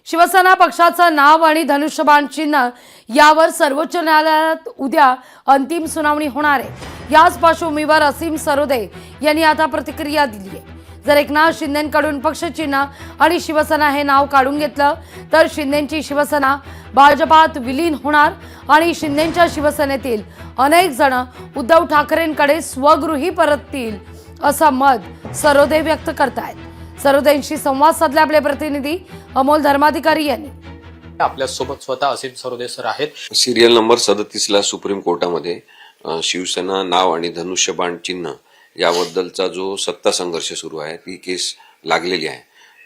शिवसेना पक्षाचं नाव आणि धनुष्यबाण चिन्ह यावर सर्वोच्च न्यायालयात उद्या अंतिम सुनावणी होणार आहे। याच पार्श्वभूमीवर असीम सरोदे यांनी आता प्रतिक्रिया दिली आहे। जर एकनाथ शिंदेंकडून पक्षचिन्ह आणि शिवसेना हे नाव काढून घेतलं तर शिंदेंची शिवसेना भाजपात विलीन होणार आणि शिंदेंच्या शिवसेनेतील अनेक जण उद्धव ठाकरेंकडे स्वगृही परततील असं मत सरोदे व्यक्त करतायत। सरोदेंशी संवाद साधले आपले प्रतिनिधी अमोल धर्माधिकारी यांनी। आपल्या सोबत स्वतः असीम सरोदे सर आहेत। सिरियल नंबर 37 ला सुप्रीम कोर्टामध्ये शिवसेना नाव आणि धनुष्यबाण चिन्ह याबद्दलचा जो सत्ता संघर्ष सुरू आहे ती केस लागलेली आहे,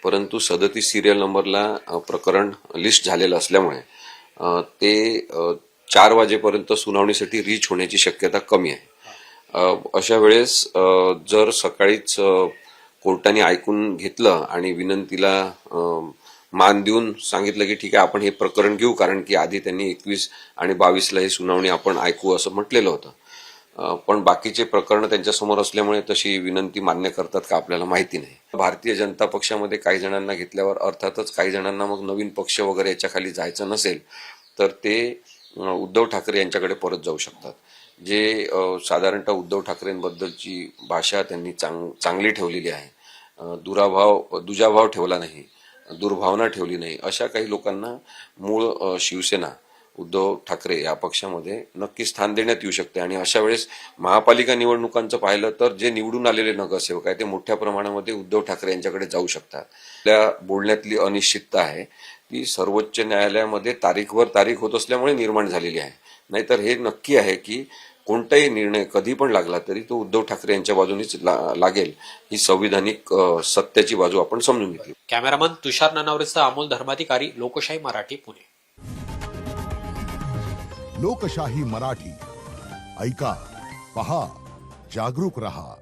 परंतु 37 सिरियल नंबरला प्रकरण लिस्ट झालेलं असल्यामुळे ते 4 वाजेपर्यंत सुनावणीसाठी रीच होण्याची शक्यता कमी आहे। अशा वेळेस जर सकाळीच कोर्टाने ऐकून घेतलं आणि विनंतीला मान देऊन सांगितलं की ठीक आहे आपण हे प्रकरण घेऊ, कारण की आधी त्यांनी 21 आणि 22 ला ही सुनावणी आपण ऐकू असं म्हटलेलं होतं, पण बाकीचे प्रकरण त्यांच्या समोर असल्यामुळे तशी विनंती मान्य करतात का आपल्याला माहिती नाही। भारतीय जनता पक्षामध्ये काही जणांना घेतल्यावर अर्थातच काही जणांना मग नवीन पक्ष वगैरे याच्या खाली जायचं नसेल तर ते उद्धव ठाकरे यांच्याकडे परत जाऊ शकतात। जे साधारणतः उद्धव ठाकरेंबद्दलची भाषा त्यांनी चांगली ठेवलेली आहे, दुजाभाव ठेवला नाही, दुर्भावना ठेवली नाही, अशा काही लोकांना मूळ शिवसेना उद्धव ठाकरे या पक्षामध्ये नक्की स्थान देण्यात येऊ शकते। आणि अशा वेळेस महापालिका निवडणुकांचं पाहिलं तर जे निवडून आलेले नगरसेवक आहे ते मोठ्या प्रमाणामध्ये उद्धव ठाकरे यांच्याकडे जाऊ शकतात। आपल्या बोलण्यातली अनिश्चितता आहे ती सर्वोच्च न्यायालयामध्ये तारीखवर तारीख होत असल्यामुळे निर्माण झालेली आहे, नाहीतर हे नक्की आहे की कोणताही निर्णय कधी पण लागला तरी तो उद्धव ठाकरे यांच्या बाजूनेच लागेल, ही संविधानिक सत्याची बाजू आपण समजून घेतली। कॅमेरामन तुषार ननावरेसह अमोल धर्माधिकारी, लोकशाही मराठी, पुणे। लोकशाही मराठी ऐका, पहा, जागरूक रहा।